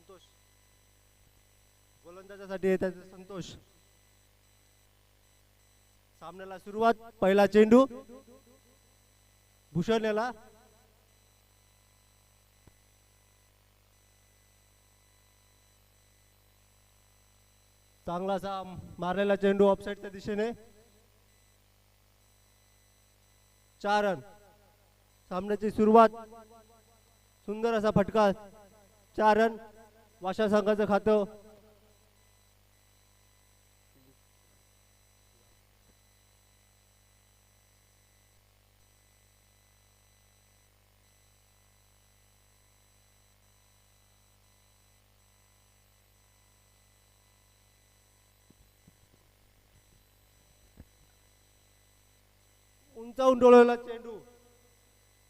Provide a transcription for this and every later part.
संतोष गोलंदाजासाठी येत आहे संतोष. सामन्याला सुरुवात. पहिला चेंडू भूषण याला. चांगलासा मारलेला चेंडू ऑफसाईडच्या दिशेने. 4 रन. सामन्याची सुरुवात. सुंदर असा फटका. 4 रन. वाशा संघाचं खातं. उंचावून डोलवला चेंडू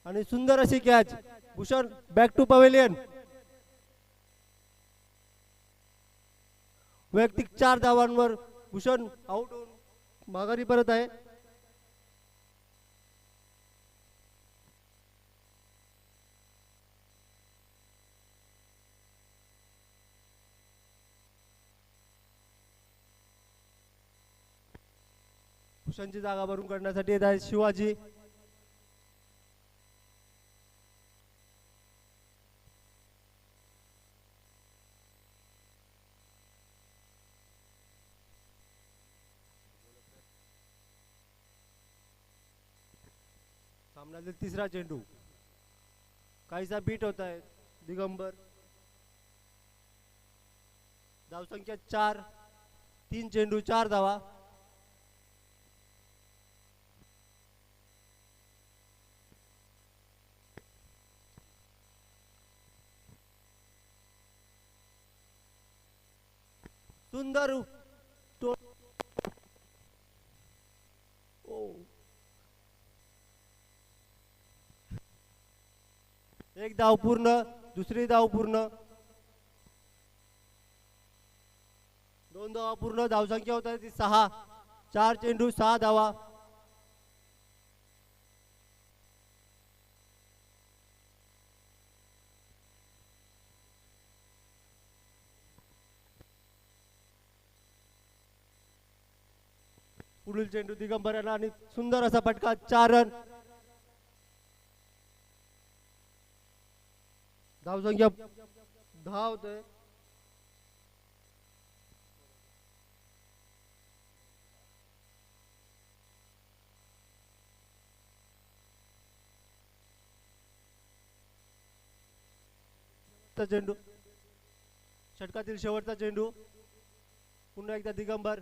आणि सुंदर अशी catch. Bhushan back to pavilion. वैयक्तिक 4 धावांवर भूषण आउट होऊन माघारी परत आहे. भूषणची जागा भरून करण्यासाठी येत आहे शिवाजी. सामन्यातील तिसरा चेंडू. काहीसा बीट होत आहे दिगंबर. धावसंख्या 4. 3 चेंडू 4 धावा. सुंदर एक धाव पूर्ण. दुसरी धाव पूर्ण. 2 धावा पूर्ण. धावसंख्या होत आहे ती 6. 4 चेंडू 6 धावा. पुढील चेंडू दिगंबर यांना आणि सुंदर असा फटका. 4 रन. धावसंख्या 10 होते. चेंडू षटकातील शेवटचा चेंडू. पुन्हा एकदा दिगंबर.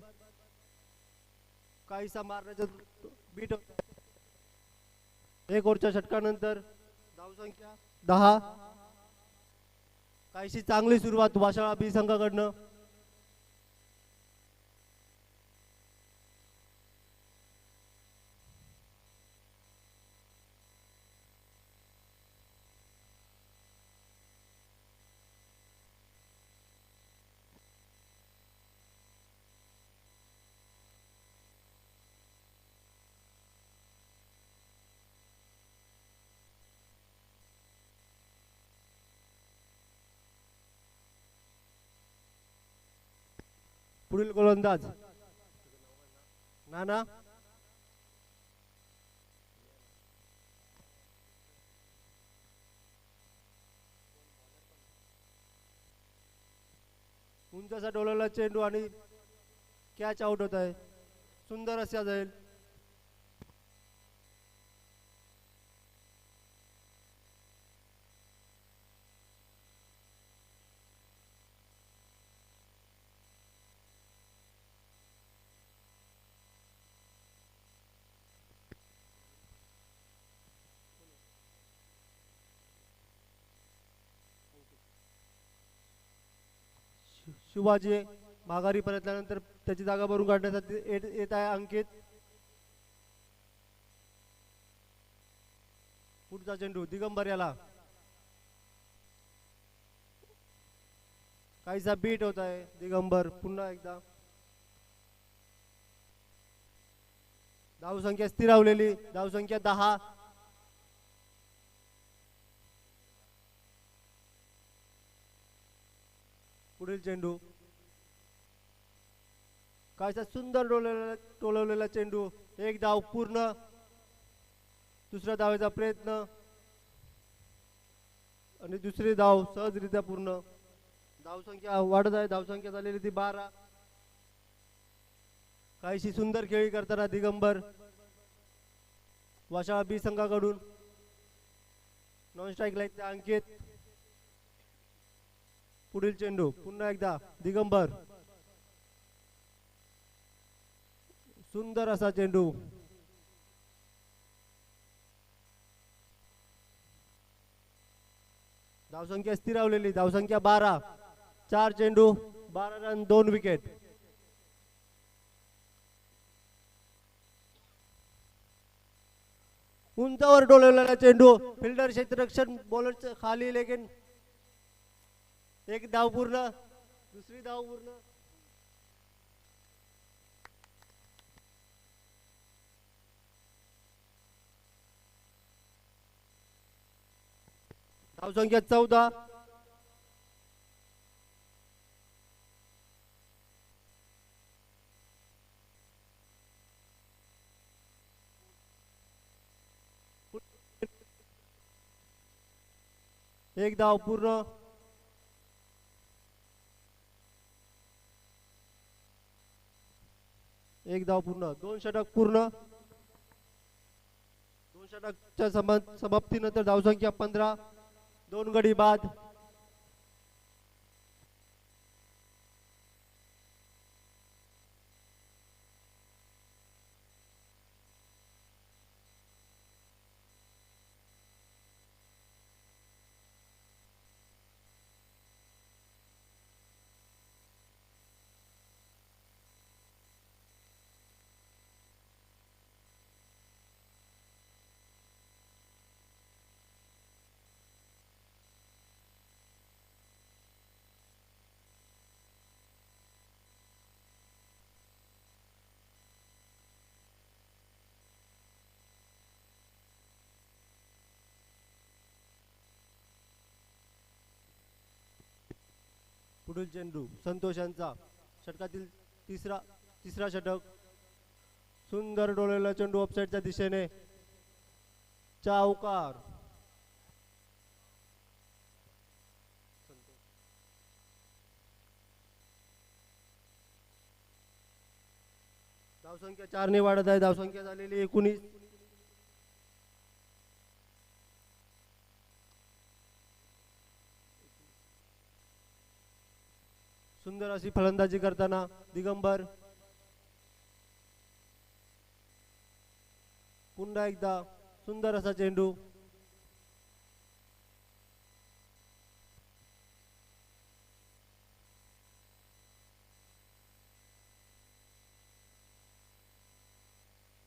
काहीसा मारण्याचं बीट होत. 1 ओव्हरच्या षटकानंतर धावसंख्या 10. काहीशी चांगली सुरुवात वाशाळा बी संघाकडनं. पुढील गोलंदाज नाना. उंच असा डोलवला चेंडू आणि कॅच आउट होत आहे. सुंदर असा जाईल. शिवाजी माघारी परतल्यानंतर त्याची जागा भरून काढण्यासाठी येत आहे अंकित. पुढचा चेंडू दिगंबर याला. काहीसा बीट होत आहे. दिगंबर पुन्हा एकदा. धावसंख्या स्थिरावलेली. धावसंख्या 10. पुढील चेंडू, कायसा सुंदर टोलवलेला चेंडू, एक धाव पूर्ण. दुसऱ्या धावेचा प्रयत्न आणि दुसरी धाव सहजरित्या पूर्ण. धावसंख्या वाढत आहे, धावसंख्या झालेली ती 12. काहीशी सुंदर खेळी करताना दिगंबर वाशाळा बी संघाकडून. नॉन स्ट्राईक लाईन अंकित. पुढील चेंडू पुन्हा एकदा दिगंबर, सुंदर असा चेंडू. धावसंख्या स्थिरावलेली, धावसंख्या 12. 4 चेंडू 12 रन 2 विकेट. उंचावर डोलवलेला चेंडू, फिल्डर क्षेत्ररक्षण बॉलर खाली, लेकिन एक धाव पूर्ण. दुसरी धाव पूर्ण. धावसंख्या 14. एक धाव पूर्ण. एक धाव पूर्ण. 2 षटक पूर्ण. 2 षटकच्या समाप्तीनंतर धावसंख्या 15. 2 गडी बाद. पुढील चेंडू संतोष यांचा, षटकातील तिसरा षटक. सुंदर डोलेला चेंडू ऑफसाईडच्या दिशेने, चौकार. धावसंख्या 4 ने वाढत आहे, धावसंख्या झालेली 19. सुंदर अशी फलंदाजी करताना दिगंबर. पुन्हा एकदा सुंदर असा चेंडू.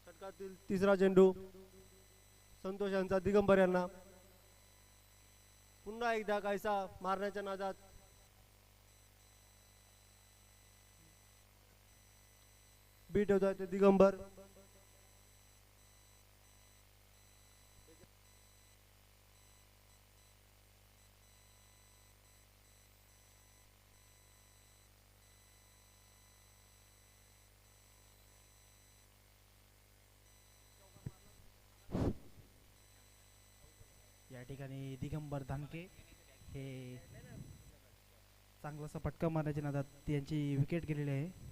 षटकातील तिसरा चेंडू संतोष यांचा दिगंबर यांना. पुन्हा एकदा कायसा मारण्याच्या नादात बीट होता ते दिगंबर. या ठिकाणी दिगंबर धानके हे चांगलासा फटका मारण्याच्या नादात त्यांची विकेट गेलेली आहे.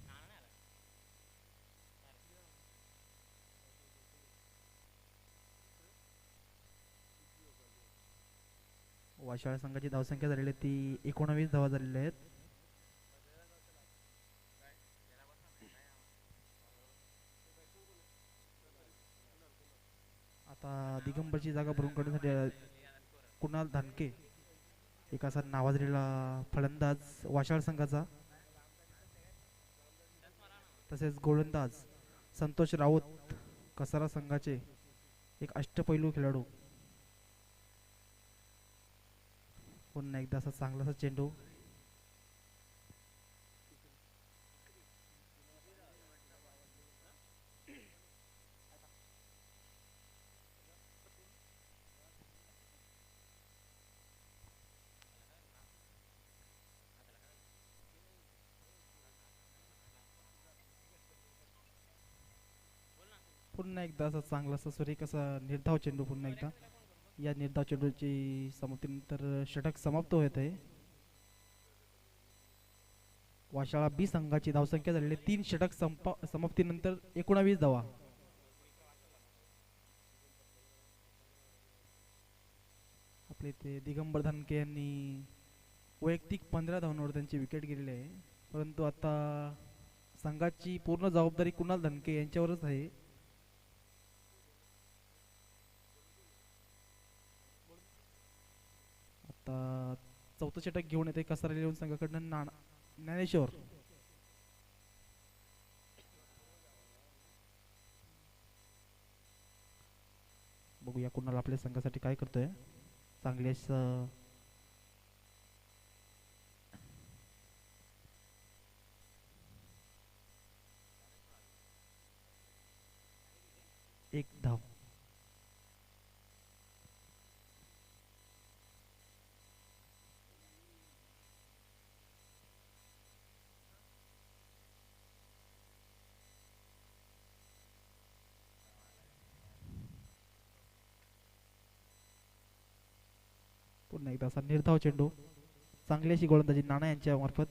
वाशाळा संघाची धावसंख्या झालेली ती 19 धावा झालेल्या आहेत. आता दिगंबरची जागा भरून काढण्यासाठी कुणाल धानके एक असा नावाजलेला फलंदाज वाशाळ संघाचा, तसेच गोलंदाज संतोष राऊत कसारा संघाचे एक अष्टपैलू खेळाडू. पुन्हा एकदा असा चांगलासा चेंडू. पुन्हा एकदा असा चांगलासा सुरेख असा निर्धाव चेंडू पुन्हा एकदा. या निर्धाव चेंडूची समाप्तीनंतर षटक समाप्त होत आहे. वाशाळा बी संघाची धावसंख्या झालेली 3 षटक समाप्तीनंतर 19 धावा. आपले ते दिगंबर धनके यांनी वैयक्तिक 15 धावांवर त्यांची विकेट गेलेली आहे. परंतु आता संघाची पूर्ण जबाबदारी कुणाल धनके यांच्यावरच आहे. आता चौथं षटक घेऊन येते कसारा इलेव्हन संघाकडनं ज्ञानेश्वर. बघूया कुणाल आपल्या संघासाठी काय करतोय. चांगले एक धाव. पुन्हा एकदा असा निर्धाव चेंडू चांगली अशी गोलंदाजी नाना यांच्या मार्फत.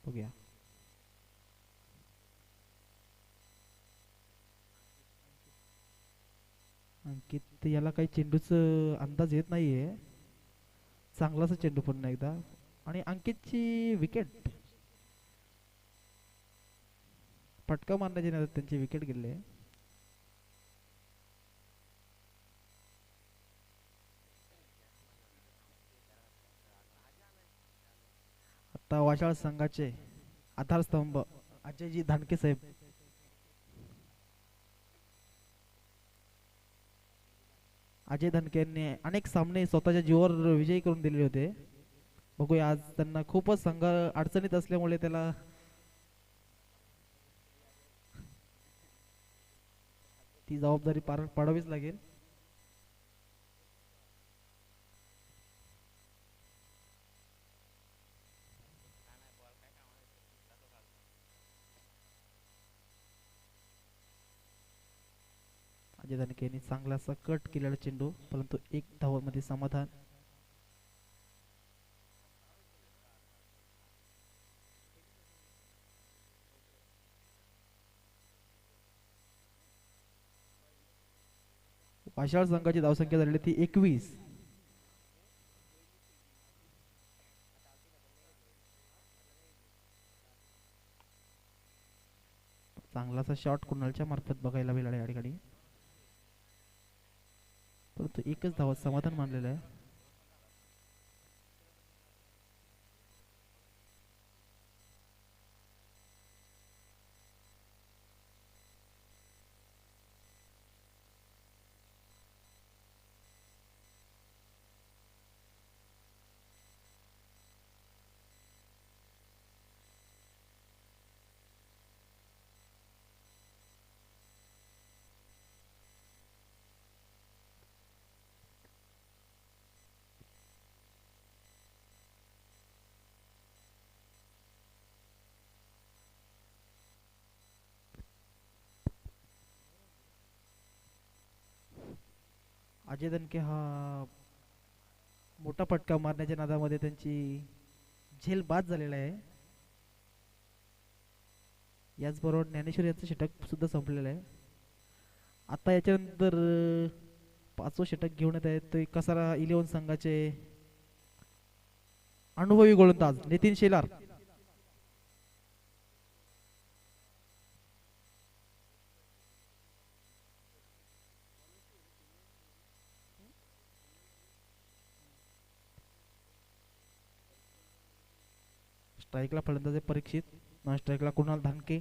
बघूया अंकित याला काही चेंडूच अंदाज येत नाहीये. चांगलासा चेंडू पुन्हा एकदा आणि अंकितची विकेट. फटका मारण्याच्या नादात त्यांची विकेट गेली आहे. आता वाशाळ संघाचे आधारस्तंभ अजयजी धानके साहेब. अजय धानके यांनी अनेक सामने स्वतःच्या जीवावर विजयी करून दिलेले होते. बघूया आज त्यांना खूपच संघ अडचणीत असल्यामुळे त्याला ती जबाबदारी पार पाडावीच लागेल. अजय धानके यांनी चांगलासा कट केलेला चेंडू परंतु एक धावामध्ये समाधान. वाशाळ संघाची धावसंख्या झालेली ती 21. चांगलासा शॉट कुणालच्या मार्फत बघायला मिळाला या ठिकाणी परंतु एकच धावात समाधान मानलेलं आहे. अजय दणके हा मोठा फटका मारण्याच्या नादामध्ये त्यांची झेल बाद झालेला आहे. याचबरोबर ज्ञानेश्वर यांचं षटक सुद्धा संपलेलं आहे. आता याच्यानंतर 5वं षटक घेऊन येत आहेत ते कसारा इलेव्हन संघाचे अनुभवी गोलंदाज नितीन शेलार. स्ट्राईकला फलंदाज परीक्षित, नॉन स्ट्राईकला कुणाल धानके.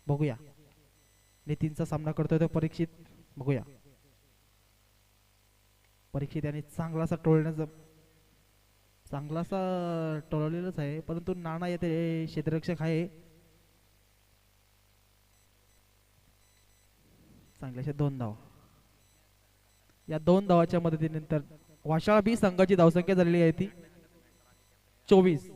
बघूया नितीनचा सामना करतोय तो परीक्षित. बघूया परीक्षित यांनी चांगलासा टोळलेलाच आहे परंतु नाना येथे क्षेत्ररक्षक आहे. चांगल्याशा 2 धावा. या 2 धावाच्या मदतीनंतर वाशाळा बी संघाची धावसंख्या झालेली आहे ती 24.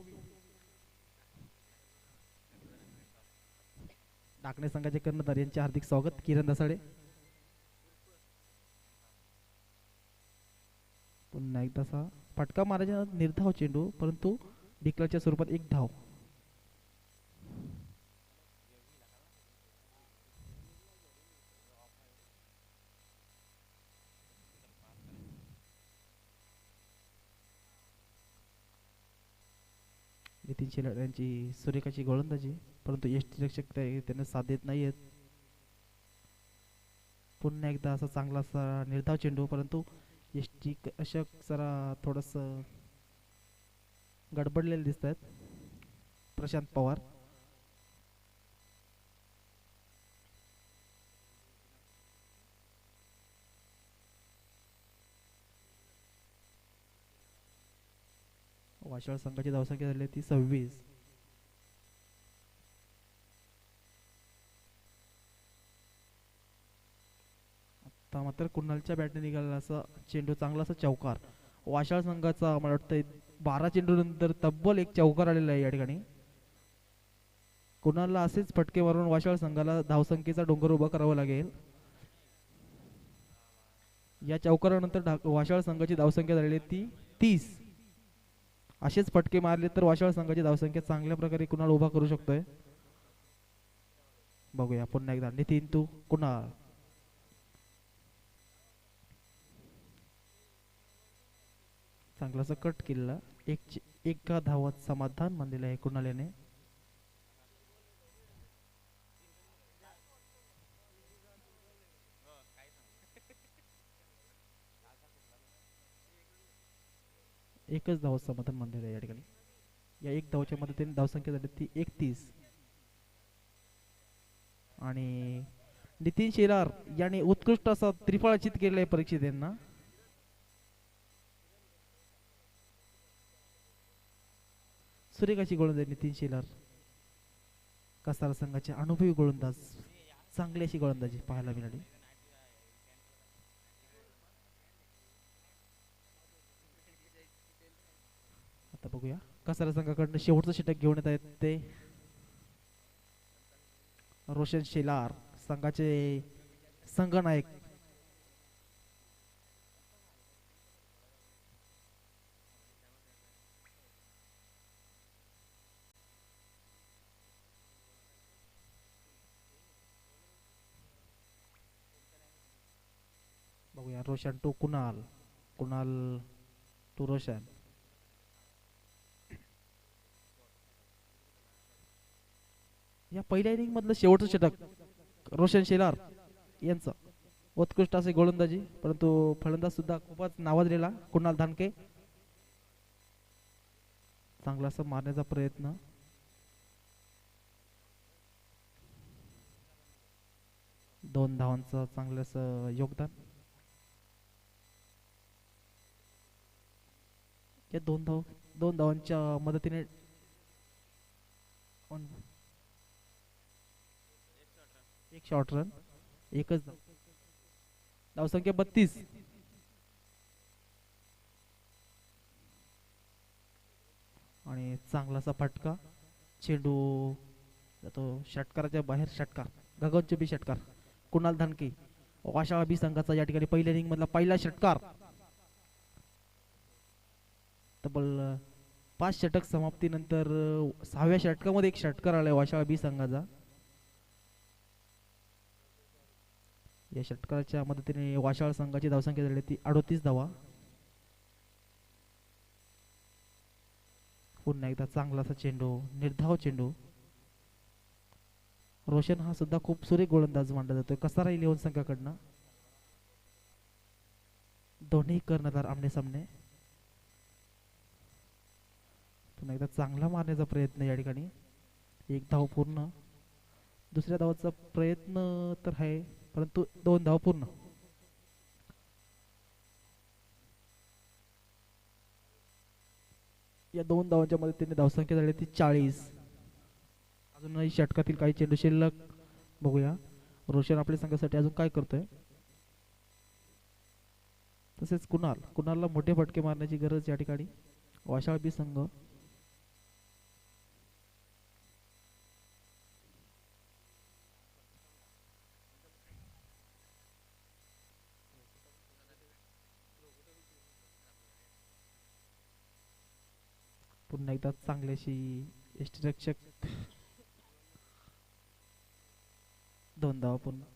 टाकणे संघाचे कर्णधार यांचे हार्दिक स्वागत किरण दसाडे. पुन्हा एकदा असा फटका मारायचा निर्धाव चेंडू, परंतु डिक्लेअरच्या स्वरूपात एक धाव. नितीन शेलार यांची सुरेखाची गोलंदाजी, परंतु यष्टी रक्षक त्यांना साथ देत नाहीयेत. पुन्हा एकदा असा चांगला असा निर्धाव चेंडू, परंतु यष्टी रक्षक जरा थोडस गडबडलेले दिसत आहेत. प्रशांत पवार. वाशाळ संघाची धावसंख्या झाली ती 26. आता मात्र कुणालच्या बॅटने निघालेला असा चेंडू, चांगला असा चौकार. वाशाळ संघाचा मला वाटतं 12 चेंडू नंतर तब्बल एक चौकार आलेला आहे या ठिकाणी. कुणालला असेच फटके मारून वाशाळ संघाला धावसंख्येचा डोंगर उभा करावा लागेल. या चौकारानंतर वाशाळ संघाची धावसंख्या झालेली ती 30. असेच फटके मारले तर वाशाळ संघाची धावसंख्या चांगल्या प्रकारे कुणाल उभा करू शकतोय. बघूया पुन्हा एकदा नितीन टू कुणाल. चांगलासा कट केला, एका धावात समाधान मानलेलं आहे कुणाल याने. एकच धावात समाधान मानलेलं आहे या ठिकाणी. या एक धावाच्या मदतीने धावसंख्या झाली ती 31. आणि नितीन शेलार याने उत्कृष्ट असा त्रिफळाचित केलेला आहे परीक्षित यांना. सुरेखाची गोलंदाजी नितीन शेलार, कसारा संघाचे अनुभवी गोलंदाज, चांगली अशी गोलंदाजी पाहायला मिळाली. आता बघूया कसारा संघाकडनं शेवटचं षटक घेऊन येत आहेत ते रोशन शेलार, संघाचे संघनायक. बघूया रोशन टू कुणाल, कुणाल टू रोशन. या पहिल्या इनिंग मधलं शेवटचं षटक रोशन शेलार यांचं. उत्कृष्ट असे गोलंदाजी, परंतु फलंदाज सुद्धा खूपच नावाजलेला कुणाल धानके. चांगला असं मारण्याचा प्रयत्न. दोन धावांचं चांगलं असं योगदान. या दोन धावांच्या मदतीने एक शॉर्ट रन, एकच धाव. धावसंख्या 32. आणि चांगलासा फटका, चेंडू जातो षटकाराच्या बाहेर. षटकार, गगनचुंबी षटकार. कुणाल धानके वाशाळ बी संघाचा या ठिकाणी पहिल्या इनिंग मधला पहिला षटकार. तब्बल 5 षटक समाप्तीनंतर 6व्या षटकामध्ये एक षटकार आलाय वाशाळ बी संघाचा. या षटकाराच्या मदतीने वाशाळ संघाची धावसंख्या झाली ती 38 धावा. पुन्हा एकदा चांगला असा चेंडू, निर्धाव चेंडू. रोशन हा सुद्धा खूप सुरेख गोलंदाज मानला जातोय कसारा 11 संघाकडनं. दोन्ही कर्णधार आमने सामने. पुन्हा एकदा चांगला मारण्याचा प्रयत्न या ठिकाणी. एक धाव पूर्ण. दुसऱ्या धावाचा प्रयत्न तर आहे, परंतु 2 धाव पूर्ण. या 2 धावांच्या मदतीने धावसंख्या झाली ती 40. अजूनही षटकातील काही चेंडू शिल्लक. बघूया रोशन आपल्या संघासाठी अजून काय करतोय. तसेच कुणालला मोठे फटके मारण्याची गरज या ठिकाणी वाशाळ बी संघ. पुन्हा एकदा चांगल्याशी यष्टीरक्षक 2 धावा पुन्हा.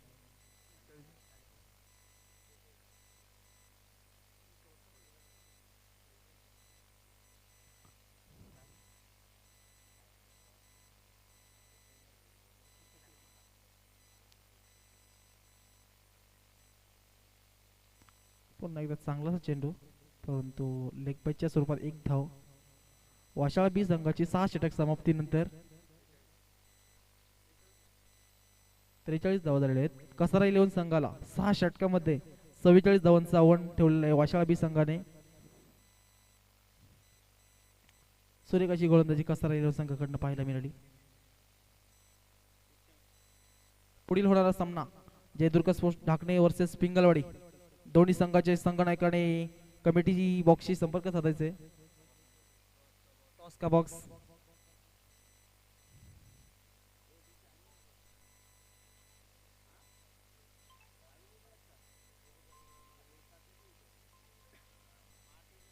पुन्हा एकदा चांगलाच चेंडू, परंतु लेग बायच्या स्वरूपात 1 धाव. वाशाळा बी संघाची 6 षटक समाप्तीनंतर 43 धावा झालेल्या आहेत. कसारा 11 संघाला 6 षटकामध्ये 44 धावांचं आव्हान ठेवलेलं आहे वाशाळा बी संघाने. सुरेखाची गोलंदाजी कसारा 11 संघाकडनं पाहायला मिळाली. पुढील होणारा सामना जयदुर्ग स्पोर्ट्स ढाकणे वर्सेस पिंगलवाडी. दोन्ही संघाचे संघनायकाने कमिटी बॉक्सशी संपर्क साधायचे. टॉस का बॉक्स.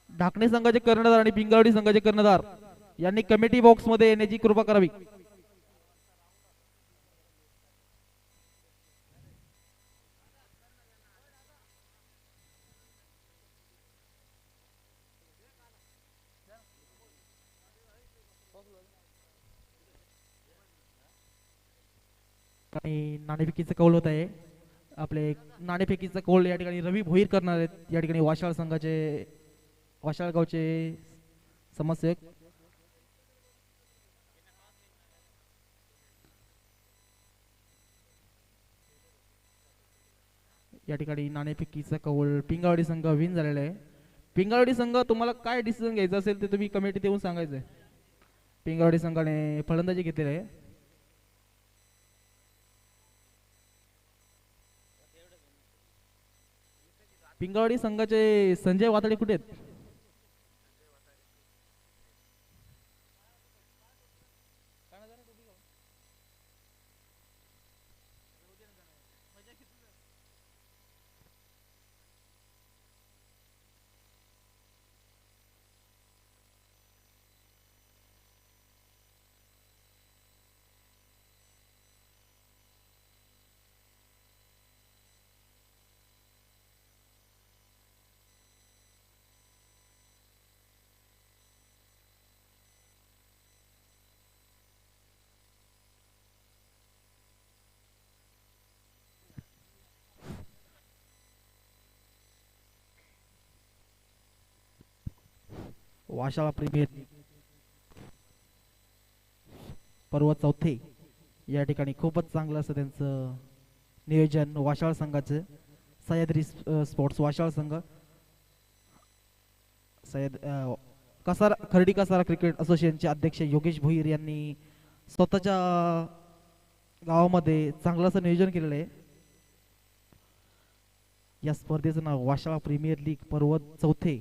ढाकणे संघाचे कर्णधार आणि पिंगळवाडी संघाचे कर्णधार यांनी कमिटी बॉक्स मध्ये येण्याची कृपा करावी. आणि नाणेफेकीचं कौल होत आहे. आपले नाणेफेकीचं कौल या ठिकाणी रवी भोईर करणार आहेत. या ठिकाणी वाशाळ संघाचे वाशाळ गावचे समाजसेवक. या ठिकाणी नाणेफेकीचा कौल पिंगळवाडी संघ विन झालेला आहे. पिंगळवाडी संघ तुम्हाला काय डिसिजन घ्यायचं असेल ते तुम्ही कमिटीत येऊन सांगायचं आहे. पिंगळवाडी संघाने फलंदाजी घेतलेली आहे. पिंगळवाडी संघाचे संजय वातडे कुठे आहेत? वाशाळा प्रीमियर पर्व 4 या ठिकाणी खूपच चांगलं असं त्यांचं नियोजन वाशाळ संघाचं. सह्याद्री स्पोर्ट्स वाशाळ संघ कसारा खर्डी कसारा क्रिकेट असोसिएशनचे अध्यक्ष योगेश भोईर यांनी स्वतःच्या गावामध्ये चांगलं असं नियोजन केलेलं आहे. या स्पर्धेचं नाव वाशाळा प्रीमियर लीग पर्व 4.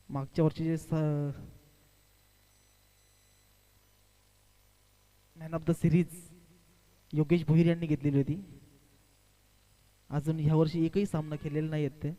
मागच्या वर्षीचे man of the series Yogesh Bhoir यांनी घेतलेली होती. अजून ह्या वर्षी एकही सामना खेळलेला नाही आहेत ते.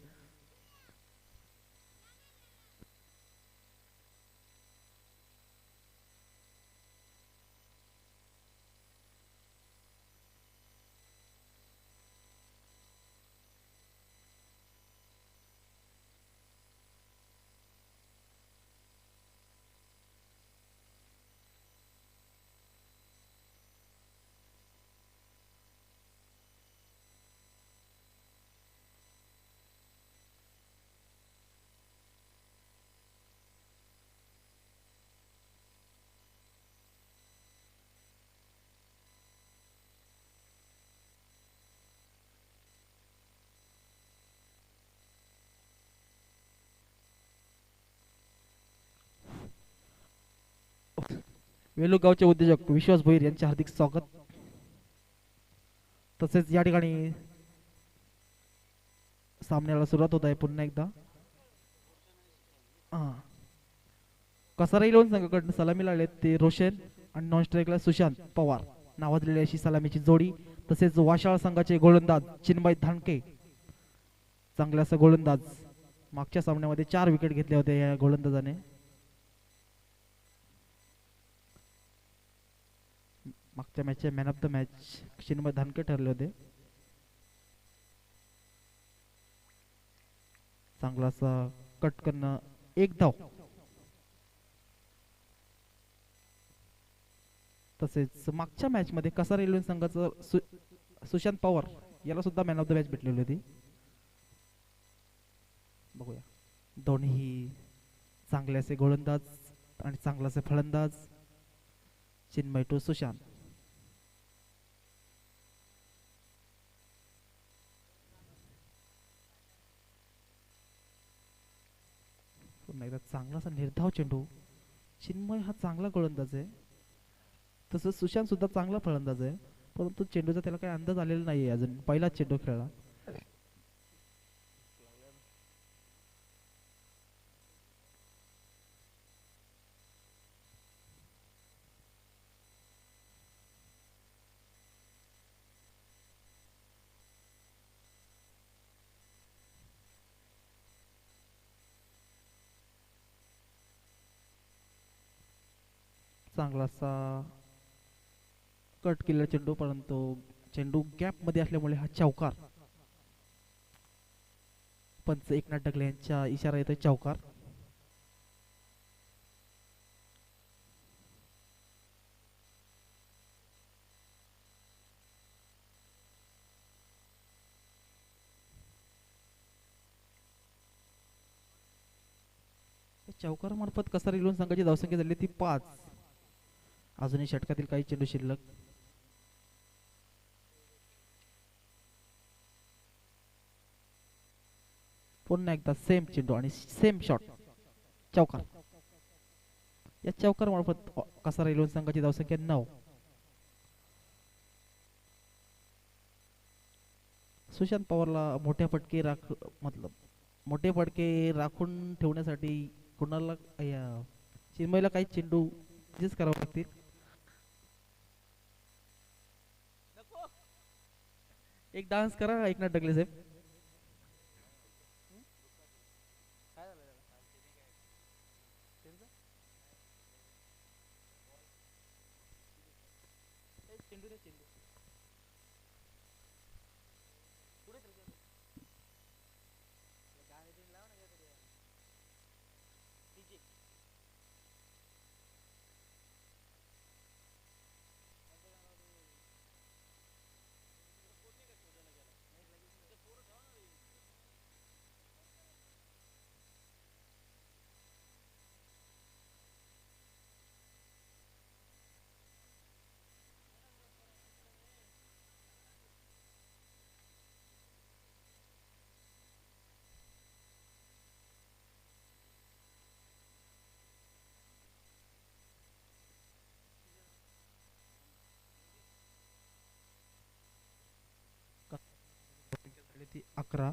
वेलू गावचे उद्योजक विश्वास भोईर यांचे हार्दिक स्वागत. तसेच या ठिकाणी सामन्याला सुरुवात होत आहे पुन्हा एकदा. कसारा 11 संघाकडून सलामी लागले ते रोशन आणि नॉन स्ट्राईकला सुशांत पवार नावाजलेली अशी सलामीची जोडी. तसेच वाशाळ संघाचे गोलंदाज चिन्मय धानके चांगले असं गोलंदाज मागच्या सामन्यामध्ये 4 विकेट घेतल्या होत्या या गोलंदाजाने. मागच्या मॅचचे man of the match Chinmay Dhanke ठरले होते. चांगला असा कट करणं, एक धाव. तसेच मागच्या मॅच मध्ये कसार रेल्वे संघाचं सुशांत पवार याला सुद्धा मॅन ऑफ द मॅच भेटलेली होती. बघूया, दोन्ही चांगले असे गोलंदाज आणि चांगला असे फलंदाज. चिन्मय टू सुशांत. पुन्हा एकदा चांगलासा निर्धाव चेंडू. चिन्मय हा चांगला गोलंदाज आहे, तसंच सुशांत सुद्धा चांगला फलंदाज आहे, परंतु चेंडूचा त्याला काही अंदाज आलेला नाहीये अजून. पहिलाच चेंडू खेळला. चांगलासा कट केलेला चेंडू, परंतु चेंडू गॅप मध्ये असल्यामुळे हा चौकार. पंच एकनाथ डगले यांच्या इशारा येतोय चौकार. चौकार मार्फत कसार रेल्वे संघाची धावसंख्या झाली ती 5. अजूनही षटकातील काही चेंडू शिल्लक. पुन्हा एकदा सेम चेंडू आणि सेम शॉट, चौकार. या चौकार मार्फत कसार रेल्वे संघाची धावसंख्या 9. सुशांत पवारला मोठे फटके राखून ठेवण्यासाठी कुणाला चिन्मयला काही चेंडू चेस करावे लागतील. एक डान्स करा एकनाथ डगले साहेब. ती 11.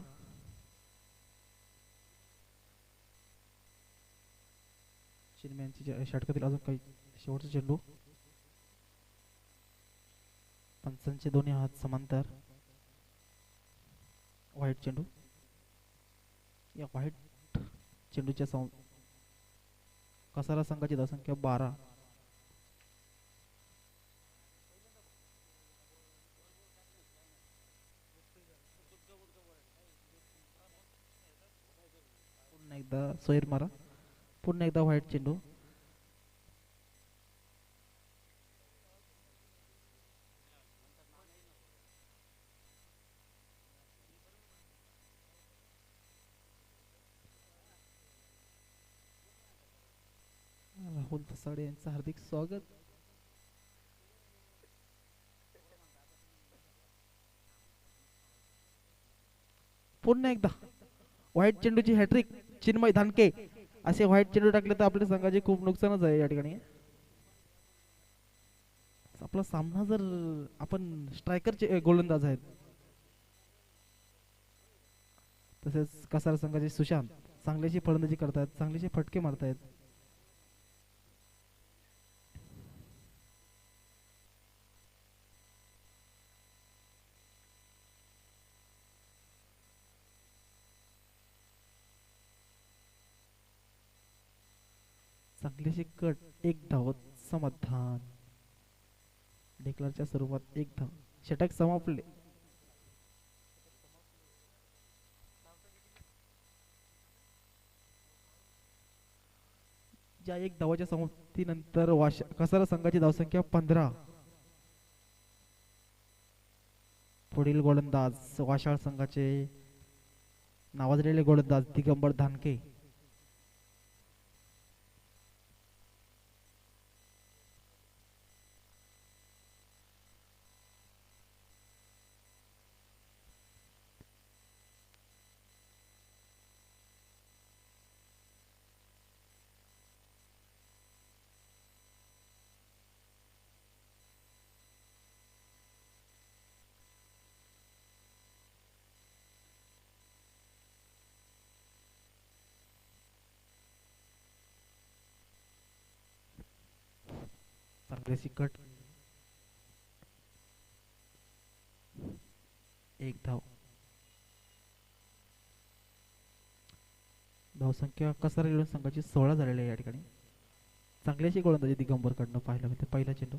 चिन्मयांची षटकातील अजून काही शेवटचा चेंडू. पंचांचे दोन्ही हात समांतर. व्हाईट चेंडू. या व्हाईट चेंडूच्या कसारा संघाची धावसंख्या 12. पुन्हा एकदा सोयर मारा. पुन्हा एकदा व्हाईट चेंडू. राहुल तसाडे यांचं हार्दिक स्वागत. पुन्हा एकदा व्हाईट चेंडूची हॅट्रिक चिन्मय धानके. असे व्हाईट चेंडू टाकले तर आपल्या संघाचे खूप नुकसानच आहे या ठिकाणी. आपला सामना जर आपण स्ट्रायकरचे गोलंदाज आहेत, तसेच कसार संघाचे सुशांत चांगल्याची फलंदाजी करतात, चांगल्याचे फटके मारतायत. चांगलीशी कट, एक धावत समाधान. डिक्लरच्या स्वरूपात एक धाव. षटक समापले. ज्या एक धावाच्या समाप्तीनंतर कसारा संघाची धावसंख्या 15. पुढील गोलंदाज वाशाळ संघाचे नावाजलेले गोलंदाज दिगंबर धानके. चांगल्याशी कट, एक धाव. धावसंख्या कसारा येळून संघाची 16 झालेली आहे या ठिकाणी. चांगल्याशी गोलंदाजी दिगंबर कडनं पाहायला मिळते. पहिला चेंडू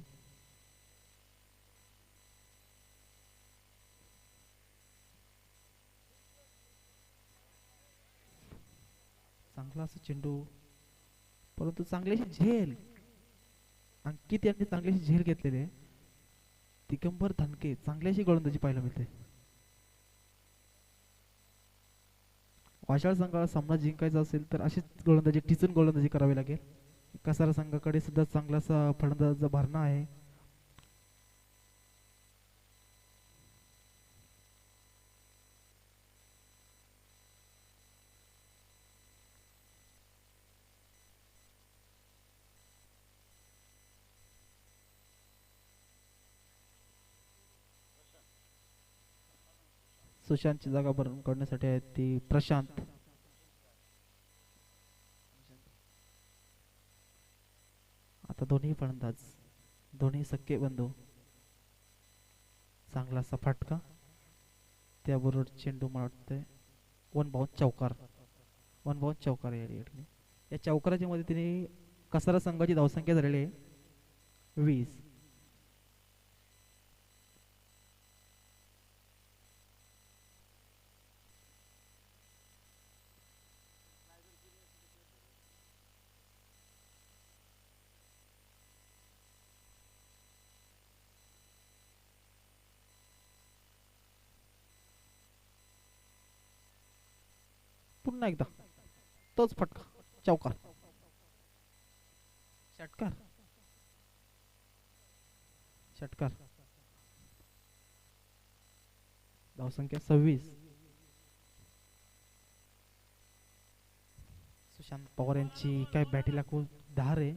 चांगला असा चेंडू, परंतु चांगल्याशी झेल. अंकित यांनी चांगल्याशी झेल घेतलेली आहे. दिगंबर धानके चांगल्याशी गोलंदाजी पाहायला मिळते. वाशाळ संघाला सामना जिंकायचा असेल तर अशीच गोलंदाजी, टिचून गोलंदाजी करावी लागेल. कसारा संघाकडे सुद्धा चांगलासा फलंदाज भरणा आहे. सुशांतची जागा भरून काढण्यासाठी आहे ती प्रशांत. आता दोन्ही फलंदाज, दोन्ही सख्खे बंधू. चांगलासा फटका, त्याबरोबर चेंडू मला वाटतंय वन बाउंड चौकार. वन बाउंड चौकार या ठिकाणी. या चौकाराच्या मदतीने कसारा संघाची धावसंख्या झालेली आहे 20. पुन्हा एकदा तोच फटका, चौकार, षटकार, षटकार. धावसंख्या 26. सुशांत पवार यांची काय बॅटीला खूप धार आहे.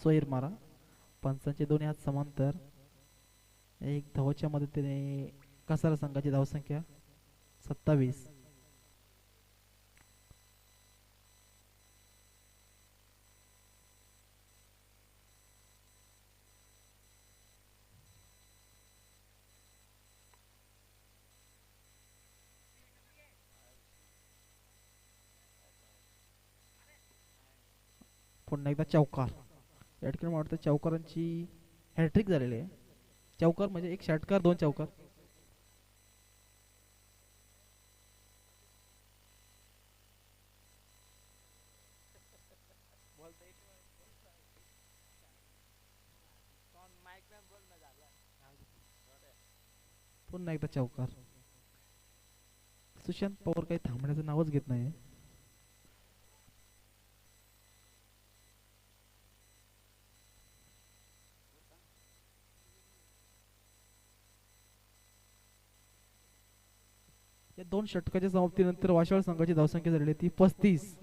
सोयर मारा. पंचांचे दोन्ही हात समांतर. एक धावाच्या मदतीने कसारा संघाची धावसंख्या 27. पुन्हा एकदा चौकार. या ठिकाणी मला वाटतं चौकारांची हॅट्रिक झालेली आहे. चौकार म्हणजे एक षटकार, दोन चौकार. पुन्हा एकदा चौकार. सुशांत पवार काही थांबण्याचं नावच घेत नाही. या दोन षटकाच्या समाप्तीनंतर वाशाळ संघाची धावसंख्या झालेली ती 35.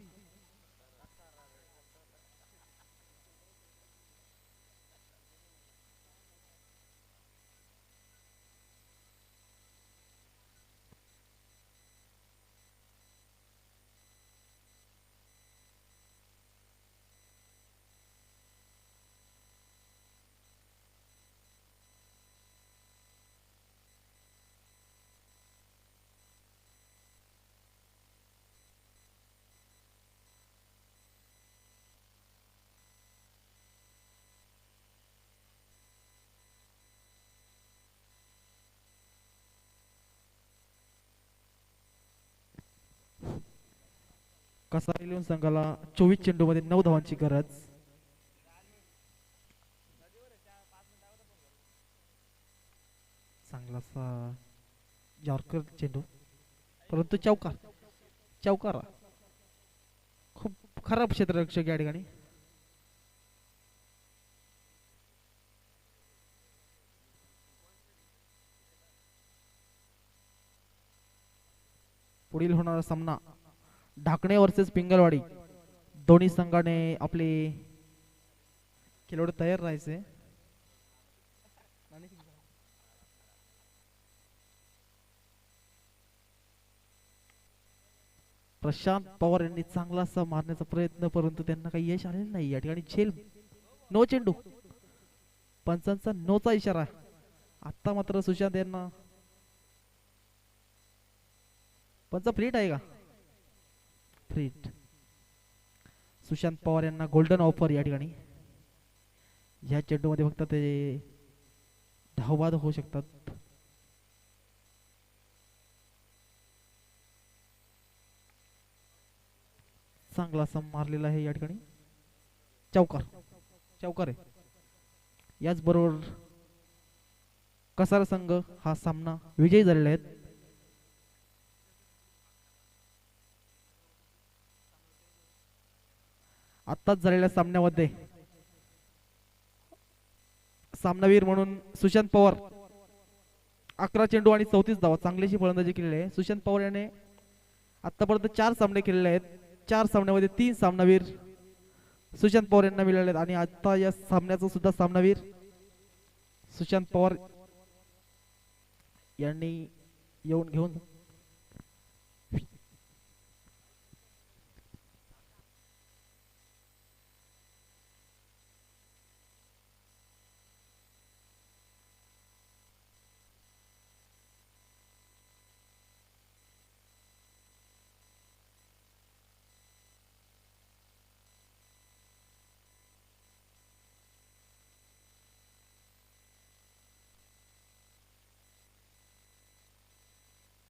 कसारा इलेव्हन संघाला 24 चेंडूमध्ये 9 धावांची गरज. चांगलासा यॉर्कर चेंडू, परंतु चौकार. चौकारा खूप खराब क्षेत्ररक्षक या ठिकाणी. पुढील होणारा सामना ढाकणे वर्सेस पिंगलवाडी. दोन्ही संघाने आपले खेळाडू तयार राहायचे. प्रशांत पवार यांनी चांगलासा मारण्याचा प्रयत्न, परंतु त्यांना काही यश आलेलं नाही. या ठिकाणी झेल, नो चेंडू, पंचांचा नोचा इशारा. आता मात्र सुशांत यांना पंचा फ्रीट आहे का? फ्रीट. सुशांत पवार यांना गोल्डन ऑफर या ठिकाणी. या चेंडूमध्ये फक्त ते धावबाद होऊ शकतात. चांगला असा मारलेला आहे या ठिकाणी. चौकार. चौकार आहे. याचबरोबर कसारा संघ हा सामना विजयी झालेला आहे. आत्ताच झालेल्या सामन्यामध्ये सामनावीर म्हणून सुशांत पवार 11 चेंडू आणि 34 धावा चांगलीशी फलंदाजी केलेली आहे. सुशांत पवार याने आतापर्यंत 4 सामने केलेले आहेत. 4 सामन्यामध्ये 3 सामनावीर सुशांत पवार यांना मिळाले आहेत आणि आता या सामन्याचा सुद्धा सामनावीर सुशांत पवार यांनी येऊन घेऊन